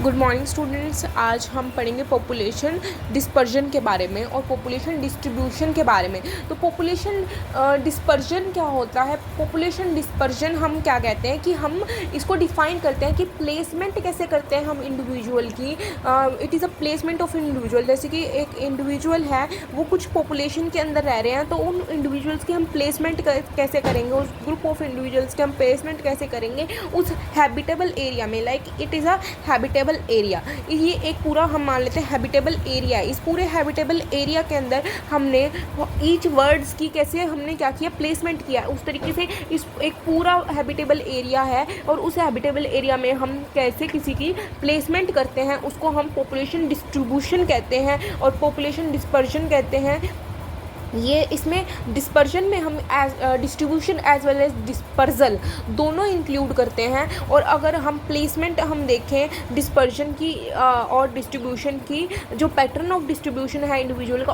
Good morning students. आज हम पढ़ेंगे पॉपुलेशन डिस्पर्जन के बारे में और पॉपुलेशन डिस्ट्रीब्यूशन के बारे में। तो पॉपुलेशन डिस्पर्जन क्या होता है? पॉपुलेशन डिस्पर्जन हम क्या कहते हैं कि हम इसको डिफ़ाइन करते हैं कि प्लेसमेंट कैसे करते हैं हम इंडिविजुअल की। It is a placement of individual. जैसे कि एक इंडिविजुअल है, वो कुछ पॉपुलेशन के अंदर रह रहे हैं, तो उन इंडिविजुअल्स की हम प्लेसमेंट कैसे करेंगे, उस ग्रुप ऑफ इंडिविजुअल्स के हम प्लेसमेंट कैसे करेंगे उस हैबिटेबल एरिया में। Like it is a habitable area. ये एक पूरा हम मान लेते हैं हैबिटेबल एरिया। इस पूरे हैबिटेबल एरिया के अंदर हमने ईच वर्ड्स की कैसे हमने क्या किया, प्लेसमेंट किया। उस तरीके से इस एक पूरा हैबिटेबल एरिया है और उस हैबिटेबल एरिया में हम कैसे किसी की प्लेसमेंट करते हैं, उसको हम पॉपुलेशन डिस्ट्रीब्यूशन कहते हैं और पॉपुलेशन डिस्पर्जन कहते हैं। ये इसमें डिस्पर्जन में हम distribution as well as dispersal दोनों इंक्लूड करते हैं। और अगर हम प्लेसमेंट हम देखें डिस्पर्जन की और डिस्ट्रीब्यूशन की, जो पैटर्न ऑफ डिस्ट्रीब्यूशन है इंडिविजुअल का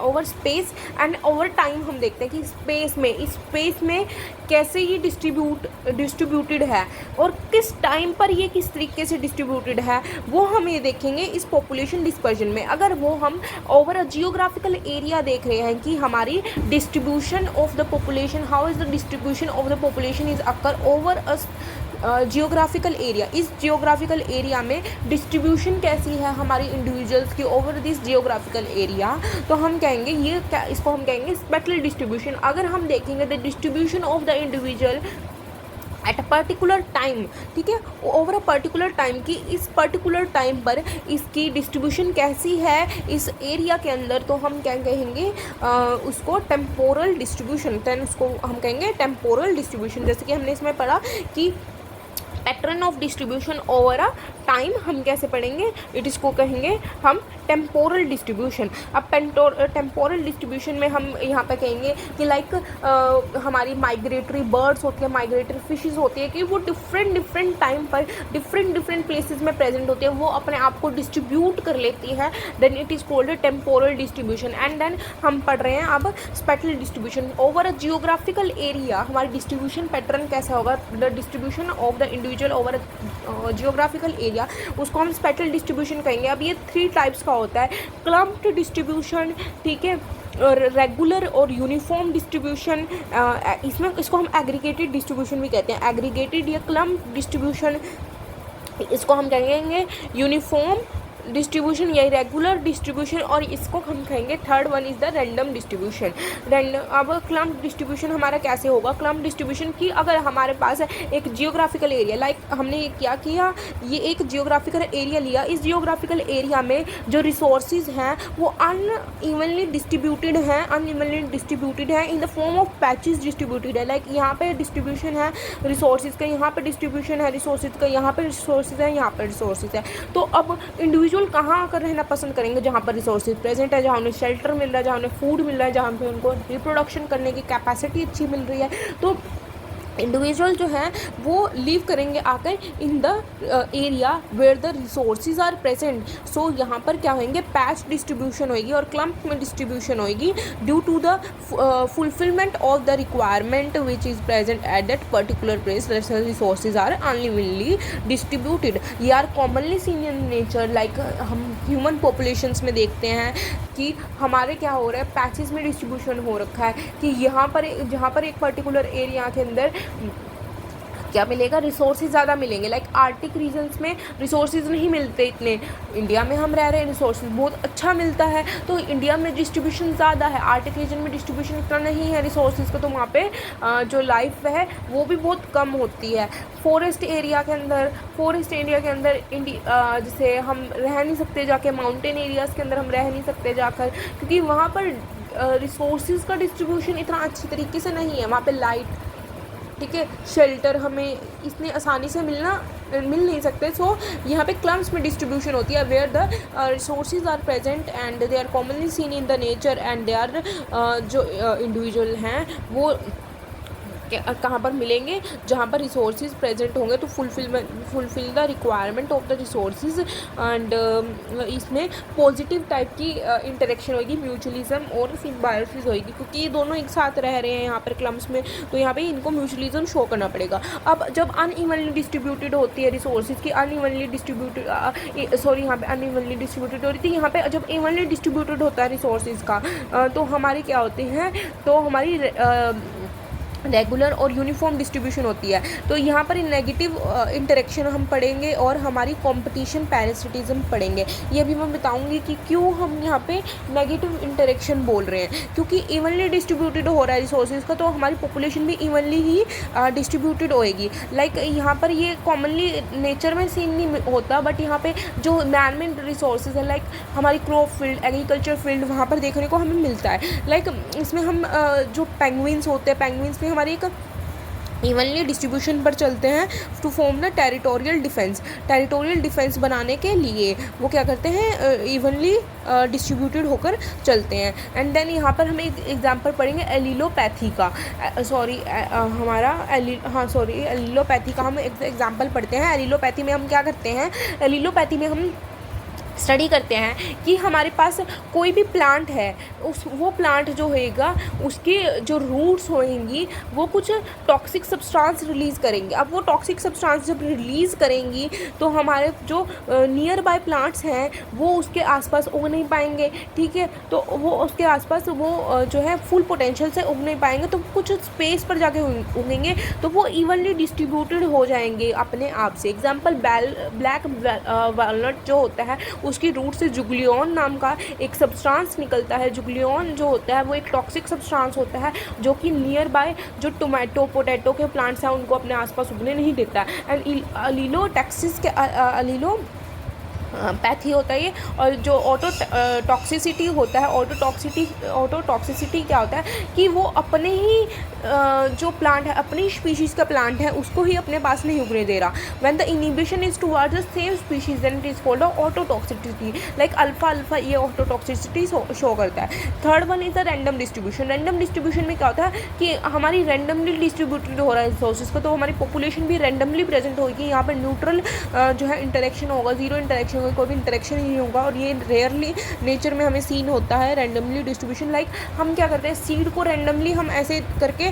over space and over time, हम देखते हैं कि इस स्पेस में कैसे ये डिस्ट्रीब्यूटेड है और किस टाइम पर ये किस तरीके से डिस्ट्रीब्यूटेड है, वो हम ये देखेंगे इस पॉपुलेशन डिस्पर्जन में। अगर वो हम ओवर अ जियोग्राफिकल एरिया देख रहे हैं कि हमारी distribution of the population, how is the distribution of the population is occur over a geographical area. इस जियोग्राफिकल एरिया में डिस्ट्रीब्यूशन कैसी है हमारी इंडिविजुअल्स की ओवर दिस जियोग्राफिकल एरिया, तो हम कहेंगे ये क्या, इसको हम कहेंगे स्पेक्ट्रल डिस्ट्रीब्यूशन। अगर हम देखेंगे the distribution of the individual at a particular time, ठीक है, ओवर अ पर्टिकुलर टाइम की इस पर्टिकुलर टाइम पर इसकी डिस्ट्रीब्यूशन कैसी है इस एरिया के अंदर, तो हम क्या कहेंगे उसको टेम्पोरल डिस्ट्रीब्यूशन। देन उसको हम कहेंगे टेम्पोरल डिस्ट्रीब्यूशन। जैसे कि हमने इसमें पढ़ा कि pattern of distribution over a time हम कैसे पढ़ेंगे, इट इसको कहेंगे हम टेम्पोरल डिस्ट्रीब्यूशन। अब टेम्पोरल डिस्ट्रीब्यूशन में हम यहाँ पे कहेंगे कि लाइक हमारी माइग्रेटरी बर्ड्स होती है, माइग्रेटरी फिशेस होती है, कि वो डिफरेंट टाइम पर डिफरेंट प्लेसेस में प्रेजेंट होती है, वो अपने आप को डिस्ट्रीब्यूट कर लेती है। Then it is called temporal distribution. And then हम पढ़ रहे हैं अब spectral distribution. Over a geographical area हमारी डिस्ट्रीब्यूशन पैटर्न कैसा होगा, the distribution of the individual over geographical area, उसको हम स्पेक्ट्रल डिस्ट्रीब्यूशन कहेंगे। अब ये 3 टाइप्स का होता है, क्लम्प्ड डिस्ट्रीब्यूशन, ठीक है, और रेगुलर और यूनिफॉर्म डिस्ट्रीब्यूशन। इसमें इसको हम एग्रीगेटेड डिस्ट्रीब्यूशन भी कहते हैं। एग्रीगेटेड या क्लम्प्ड डिस्ट्रीब्यूशन, इसको हम कहेंगे यूनिफॉर्म डिस्ट्रीब्यूशन या रेगुलर डिस्ट्रीब्यूशन, और इसको हम कहेंगे third one is the random distribution. अब क्लम्प डिस्ट्रीब्यूशन हमारा कैसे होगा? क्लम्प डिस्ट्रीब्यूशन की अगर हमारे पास एक जियोग्राफिकल एरिया, लाइक हमने ये क्या किया, ये एक जियोग्राफिकल एरिया लिया, इस जियोग्राफिकल एरिया में जो रिसोर्सेज हैं वो अनइवनली डिस्ट्रीब्यूटेड हैं in the form of patches distributed है। लाइक यहाँ पे डिस्ट्रीब्यूशन है रिसोर्सेज का, यहाँ पे डिस्ट्रीब्यूशन है रिसोर्सेज का, यहाँ पे रिसोर्सेज है, यहाँ पे रिसोर्सेज है। तो अब इंडिविजुअल कहाँ आकर रहना पसंद करेंगे? जहाँ पर रिसोर्सेज प्रेजेंट है, जहाँ उन्हें शेल्टर मिल रहा है, जहाँ उन्हें फूड मिल रहा है, जहाँ पे उनको रिप्रोडक्शन करने की कैपेसिटी अच्छी मिल रही है। तो इंडिविजुअल जो हैं वो लीव करेंगे आकर in the area where the resources are present. So यहाँ पर क्या होंगे, पैच डिस्ट्रीब्यूशन होगी और क्लम्प में डिस्ट्रीब्यूशन होगी due to the fulfilment of the requirement which is present at that particular place. Resources are unevenly distributed. ये are commonly seen in nature. Like हम ह्यूमन पॉपुलेशंस में देखते हैं कि हमारे क्या हो रहा है, पैचेस में डिस्ट्रीब्यूशन हो रखा है कि यहाँ पर जहाँ पर एक पर्टिकुलर एरिया के अंदर क्या मिलेगा, रिसोर्सेज ज़्यादा मिलेंगे। लाइक आर्टिक रीजन्स में रिसोर्सेज नहीं मिलते इतने, इंडिया में हम रह रहे हैं रिसोर्सेज बहुत अच्छा मिलता है, तो इंडिया में डिस्ट्रीब्यूशन ज़्यादा है। आर्टिक रीजन में डिस्ट्रीब्यूशन इतना नहीं है रिसोर्सेज का, तो वहाँ पे जो लाइफ है वो भी बहुत कम होती है। फॉरेस्ट एरिया के अंदर जैसे हम रह नहीं सकते जाके, माउंटेन एरियाज़ के अंदर हम रह नहीं सकते जाकर, क्योंकि वहाँ पर रिसोर्सेज का डिस्ट्रीब्यूशन इतना अच्छी तरीके से नहीं है। वहाँ पे लाइट, ठीक है, शेल्टर हमें इतनी आसानी से मिल नहीं सकते। सो यहाँ पे क्लम्प्स में डिस्ट्रीब्यूशन होती है where the resources are present and they are commonly seen in the nature and they are जो इंडिविजुअल हैं वो कहाँ पर मिलेंगे, जहाँ पर रिसोर्सेज प्रेजेंट होंगे तो fulfil the requirement of the resources and इसमें पॉजिटिव टाइप की इंटरेक्शन होगी, म्यूचुअलिज्म और सिम्बायोसिस होगी, क्योंकि ये दोनों एक साथ रह रहे हैं यहाँ पर क्लम्स में, तो यहाँ पे इनको म्यूचुअलिज्म शो करना पड़ेगा। अब जब अनइवनली डिस्ट्रीब्यूटेड होती है रिसोर्सेज की, अनइवनली डिस्ट्रीब्यूटेड यहाँ पे अनइवनली डिस्ट्रीब्यूटेड हो रही थी, यहाँ पे जब इवनली डिस्ट्रीब्यूटेड होता है रिसोर्सेज का तो हमारी क्या होते हैं, तो हमारी रेगुलर और यूनिफॉर्म डिस्ट्रीब्यूशन होती है। तो यहाँ पर नेगेटिव इंटरेक्शन हम पढ़ेंगे और हमारी कंपटीशन पैरासिटिज्म पढ़ेंगे। ये भी मैं बताऊँगी कि क्यों हम यहाँ पे नेगेटिव इंटरेक्शन बोल रहे हैं, क्योंकि इवनली डिस्ट्रीब्यूटेड हो रहा है रिसोर्सेज का, तो हमारी पॉपुलेशन भी इवनली ही डिस्ट्रीब्यूटेड होएगी। लाइक यहाँ पर ये कॉमनली नेचर में सीन नहीं होता, बट यहाँ पे जो मैन मेड रिसोर्सेज है, लाइक हमारी क्रॉप फील्ड, एग्रीकल्चर फील्ड, वहाँ पर देखने को हमें मिलता है। लाइक इसमें हम जो पेंगुइन्स होते हैं, पेंगुइन्स में हमारी एक इवनली डिस्ट्रीब्यूशन पर चलते हैं to form the territorial defence. Territorial defence बनाने के लिए वो क्या करते हैं, इवनली डिस्ट्रीब्यूटेड होकर चलते हैं। एंड देन यहाँ पर हम एक एग्जांपल पढ़ेंगे एलिलोपैथी का, एलिलोपैथी का हम एग्जांपल पढ़ते हैं। एलिलोपैथी में हम क्या करते हैं, एलिलोपैथी में हम स्टडी करते हैं कि हमारे पास कोई भी प्लांट है, वो प्लांट जो होएगा उसकी जो रूट्स होएंगी वो कुछ टॉक्सिक सब्सटेंस रिलीज़ करेंगे। अब वो टॉक्सिक सब्सटेंस जब रिलीज़ करेंगी तो हमारे जो नियर बाय प्लांट्स हैं वो उसके आसपास उग नहीं पाएंगे, ठीक है, तो वो उसके आसपास वो जो है फुल पोटेंशियल से उग नहीं पाएंगे, तो कुछ स्पेस पर जाके उगेंगे, तो वो इवनली डिस्ट्रीब्यूटेड हो जाएंगे अपने आप से। एग्जाम्पल ब्लैक वॉलनट जो होता है उसकी रूट से जुगलियन नाम का एक सब्सटेंस निकलता है। जुगलियन जो होता है वो एक टॉक्सिक सब्सटेंस होता है जो कि नियर बाय जो टोमेटो पोटैटो के प्लांट्स हैं उनको अपने आसपास उगने नहीं देता। एंड अलीलोटैक्सिस के पैथी होता है ये, और जो ऑटोटॉक्सिसिटी होता है, ऑटोटॉक्सिसिटी क्या होता है कि वो अपने ही जो प्लांट है, अपनी स्पीशीज़ का प्लांट है उसको ही अपने पास नहीं उगने दे रहा। When the inhibition is towards the same species then it is called autotoxicity. Like alpha ये ऑटोटॉक्सिसिटी शो करता है। Third one is the random distribution. Random distribution में क्या होता है कि हमारी रैंडमली डिस्ट्रीब्यूटेड हो रहा है रिसोर्सेज का, तो हमारी पॉपुलेशन भी रैंडमली प्रेजेंट होगी। यहाँ पर न्यूट्रल जो है इंटरेक्शन होगा, जीरो इंटरेक्शन होगा, कोई भी इंटरेक्शन ही नहीं होगा, और ये रेयरली नेचर में हमें सीन होता है रैंडमली डिस्ट्रीब्यूशन। लाइक हम क्या करते हैं, सीड को रैंडमली हम ऐसे करके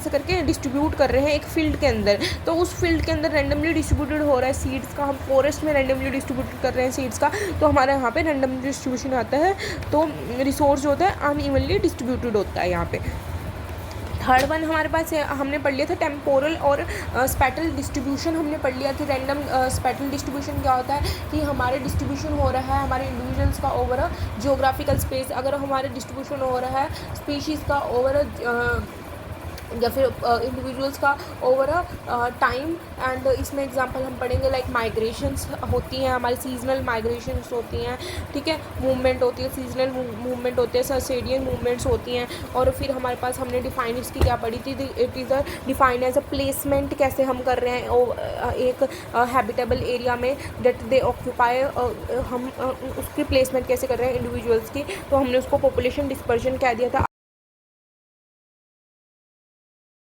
करके डिस्ट्रीब्यूट कर रहे हैं एक फील्ड के अंदर, तो उस फील्ड के अंदर रैंडमली डिस्ट्रीब्यूटेड हो रहा है सीड्स का। हम फॉरेस्ट में रैंडमली डिस्ट्रीब्यूट कर रहे हैं सीड्स का, तो हमारे यहाँ पे रैंडम डिस्ट्रीब्यूशन आता है, तो रिसोर्स जो होता है अनइवनली डिस्ट्रीब्यूटेड होता है यहाँ पे। थर्ड वन हमारे पास हमने पढ़ लिया था टेम्पोरल और स्पैटल डिस्ट्रीब्यूशन हमने पढ़ लिया कि रैंडम स्पैटल डिस्ट्रीब्यूशन क्या होता है कि हमारे डिस्ट्रीब्यूशन हो रहा है हमारे इंडिविजुअल्स का ओवर जियोग्राफिकल स्पेस। अगर हमारे डिस्ट्रीब्यूशन हो रहा है स्पीशीज़ का ओवर या फिर इंडिविजुअल्स का ओवर टाइम। एंड इसमें एग्जांपल हम पढ़ेंगे लाइक माइग्रेशंस होती हैं, हमारी सीजनल माइग्रेशंस होती हैं, ठीक है, मूवमेंट होती है, सीजनल मूवमेंट होते हैं, सर्केडियन मूवमेंट्स होती हैं। और फिर हमारे पास हमने डिफाइन इसकी क्या पढ़ी थी, it is defined as a placement, कैसे हम कर रहे हैं एक हैबिटेबल एरिया में दैट दे ऑक्यूपाई, हम उसकी प्लेसमेंट कैसे कर रहे हैं इंडिविजुअल्स की, तो हमने उसको पॉपुलेशन डिस्पर्जन कह दिया था।